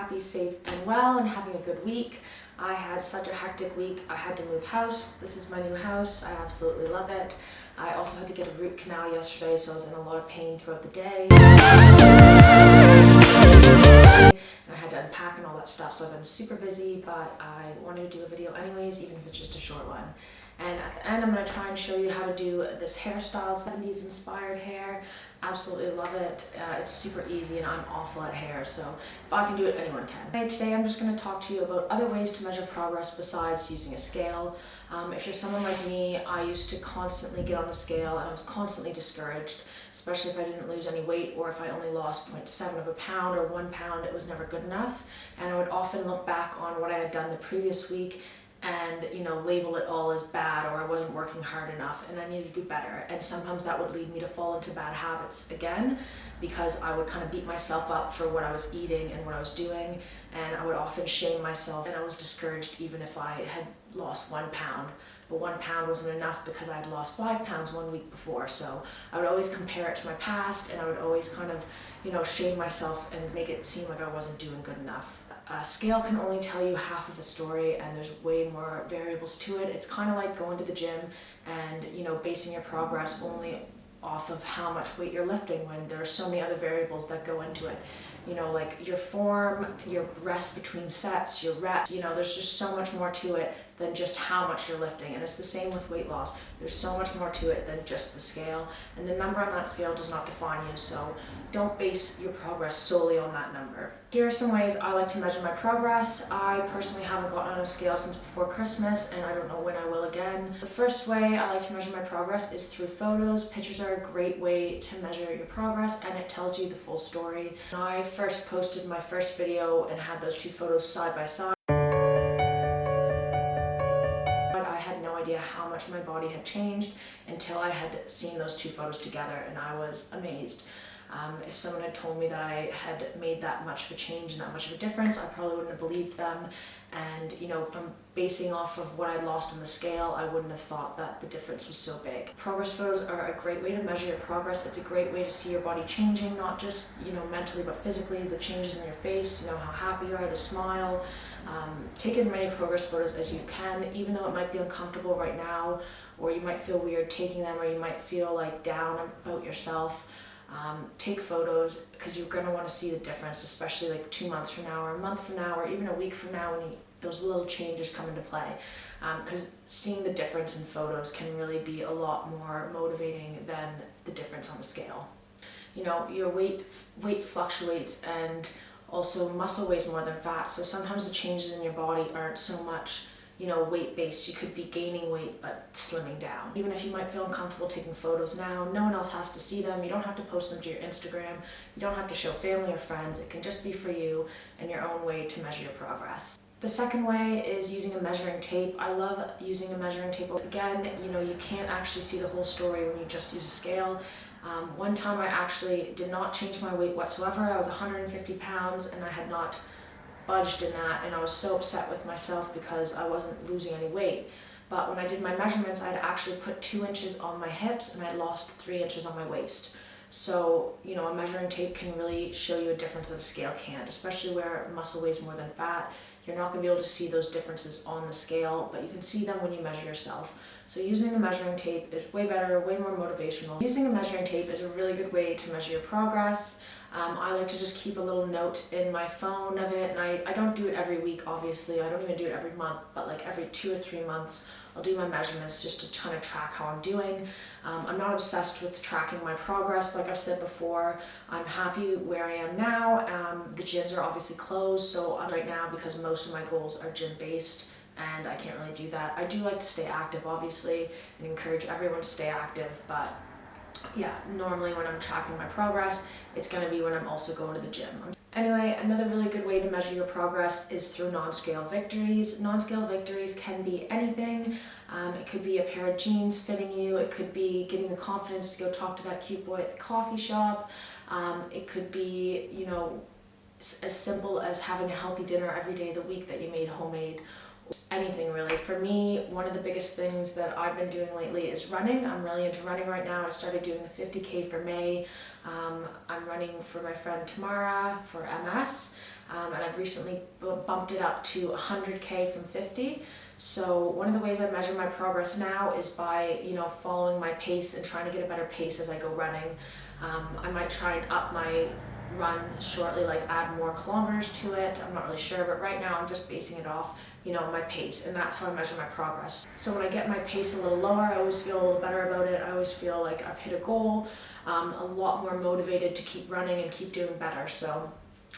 happy, safe, and well, and having a good week. I had such a hectic week. I had to move house. This is my new house. I absolutely love it. I also had to get a root canal yesterday, so I was in a lot of pain throughout the day. And I had to unpack and all that stuff, so I've been super busy, but I wanted to do a video anyways, even if it's just a short one. And at the end, I'm going to try and show you how to do this hairstyle, 70s inspired hair. Absolutely love it. It's super easy and I'm awful at hair, so if I can do it, anyone can. Today I'm just going to talk to you about other ways to measure progress besides using a scale. If you're someone like me, I used to constantly get on a scale and I was constantly discouraged, especially if I didn't lose any weight or if I only lost 0.7 of a pound or 1 pound, it was never good enough. And I would often look back on what I had done the previous week and label it all as bad, or I wasn't working hard enough and I needed to do better. And sometimes that would lead me to fall into bad habits again, because I would kind of beat myself up for what I was eating and what I was doing, and I would often shame myself, and I was discouraged even if I had lost 1 pound. But 1 pound wasn't enough because I had lost 5 pounds 1 week before. So I would always compare it to my past, and I would always kind of shame myself and make it seem like I wasn't doing good enough. A scale can only tell you half of the story, and there's way more variables to it. It's kind of like going to the gym and basing your progress only off of how much weight you're lifting, when there are so many other variables that go into it. Like your form, your rest between sets, your reps, there's just so much more to it than just how much you're lifting. And it's the same with weight loss. There's so much more to it than just the scale, and the number on that scale does not define you, so don't base your progress solely on that number. Here are some ways I like to measure my progress. I personally haven't gotten on a scale since before Christmas, and I don't know when I will again. The first way I like to measure my progress is through photos. Pictures are a great way to measure your progress, and it tells you the full story. When I first posted my first video and had those two photos side by side, I had no idea how much my body had changed until I had seen those two photos together, and I was amazed. If someone had told me that I had made that much of a change and that much of a difference, I probably wouldn't have believed them. And from basing off of what I'd lost on the scale, I wouldn't have thought that the difference was so big. Progress photos are a great way to measure your progress. It's a great way to see your body changing, not just mentally but physically, the changes in your face, how happy you are, the smile. Take as many progress photos as you can, even though it might be uncomfortable right now, or you might feel weird taking them, or you might feel like down about yourself. Take photos, because you're going to want to see the difference, especially like 2 months from now or a month from now or even a week from now, when those little changes come into play, because seeing the difference in photos can really be a lot more motivating than the difference on the scale. Your weight fluctuates, and also muscle weighs more than fat, so sometimes the changes in your body aren't so much weight-based. You could be gaining weight but slimming down. Even if you might feel uncomfortable taking photos now, no one else has to see them. You don't have to post them to your Instagram. You don't have to show family or friends. It can just be for you and your own way to measure your progress. The second way is using a measuring tape. I love using a measuring tape. Again, you can't actually see the whole story when you just use a scale. One time I actually did not change my weight whatsoever. I was 150 pounds and I had not budged in that, and I was so upset with myself because I wasn't losing any weight. But when I did my measurements, I'd actually put 2 inches on my hips and I'd lost 3 inches on my waist. So, a measuring tape can really show you a difference that a scale can't, especially where muscle weighs more than fat. You're not going to be able to see those differences on the scale, but you can see them when you measure yourself. So using a measuring tape is way better, way more motivational. Using a measuring tape is a really good way to measure your progress. I like to just keep a little note in my phone of it, and I don't do it every week, obviously. I don't even do it every month, but like every 2 or 3 months, I'll do my measurements just to kind of track how I'm doing. I'm not obsessed with tracking my progress. Like I've said before, I'm happy where I am now. The gyms are obviously closed, so right now, because most of my goals are gym-based, and I can't really do that. I do like to stay active, obviously, and encourage everyone to stay active, but yeah, normally when I'm tracking my progress, it's going to be when I'm also going to the gym. Anyway, another really good way to measure your progress is through non-scale victories. Non-scale victories can be anything. It could be a pair of jeans fitting you. It could be getting the confidence to go talk to that cute boy at the coffee shop. It could be, as simple as having a healthy dinner every day of the week that you made homemade. Anything really. For me, one of the biggest things that I've been doing lately is running. I'm really into running right now. I started doing the 50K for May. I'm running for my friend Tamara for MS. and I've recently bumped it up to 100K from 50. So one of the ways I measure my progress now is by, following my pace and trying to get a better pace as I go running. I might try and up my run shortly, like add more kilometers to it. I'm not really sure, but right now I'm just basing it off, my pace, and that's how I measure my progress. So when I get my pace a little lower, I always feel a little better about it. I always feel like I've hit a goal, a lot more motivated to keep running and keep doing better. So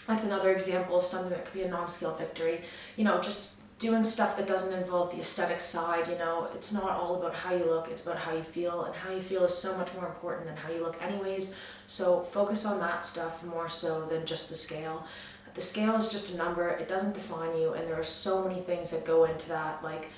that's another example of something that could be a non-scale victory. Just doing stuff that doesn't involve the aesthetic side. It's not all about how you look, it's about how you feel, and how you feel is so much more important than how you look anyways. So focus on that stuff more so than just the scale. The scale is just a number, it doesn't define you, and there are so many things that go into that, like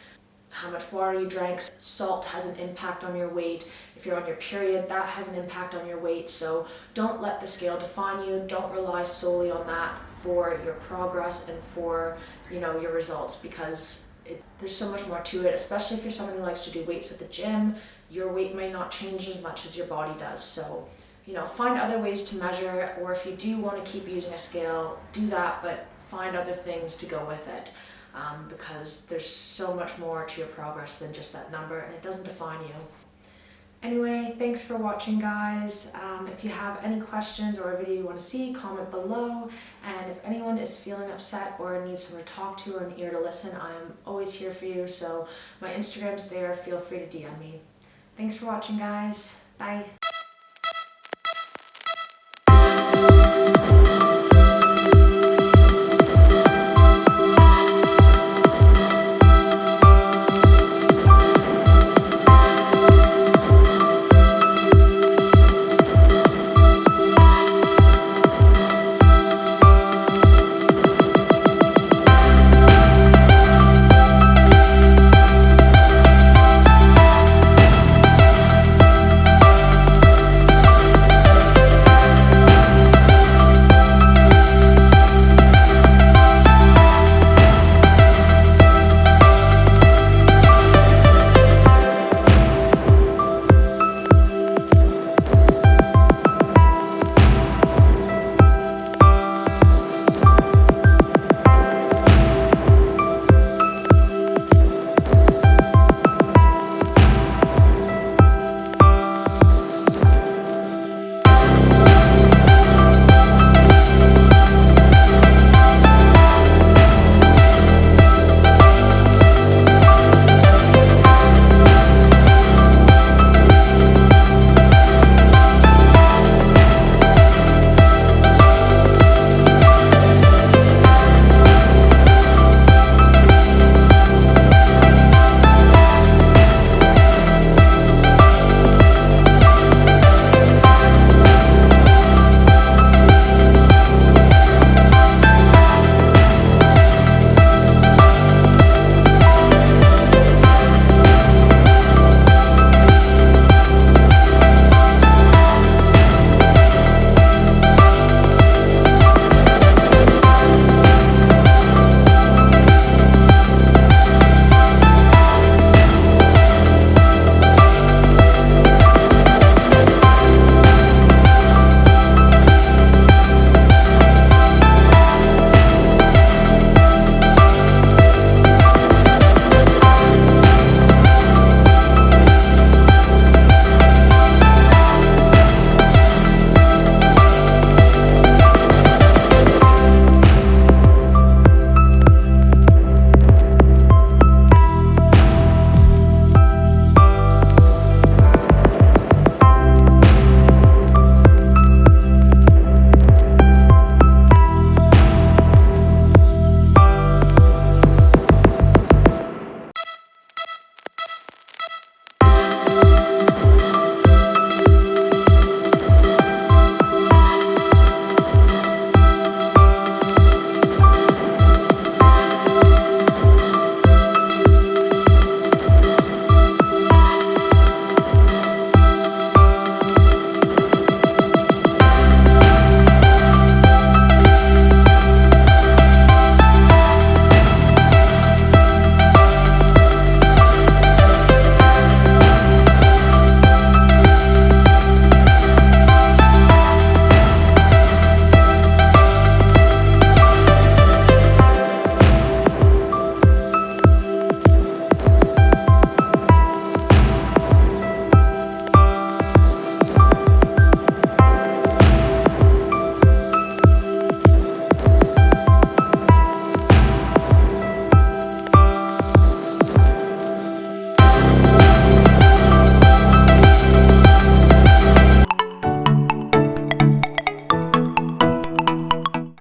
how much water you drank. Salt has an impact on your weight. If you're on your period, that has an impact on your weight. So don't let the scale define you. Don't rely solely on that for your progress and for, your results, because there's so much more to it, especially if you're someone who likes to do weights at the gym. Your weight may not change as much as your body does. So, find other ways to measure, or if you do want to keep using a scale, do that, but find other things to go with it. Because there's so much more to your progress than just that number, and it doesn't define you. Anyway, thanks for watching, guys. If you have any questions or a video you want to see, comment below. And if anyone is feeling upset or needs someone to talk to or an ear to listen, I am always here for you. So my Instagram's there. Feel free to DM me. Thanks for watching, guys. Bye.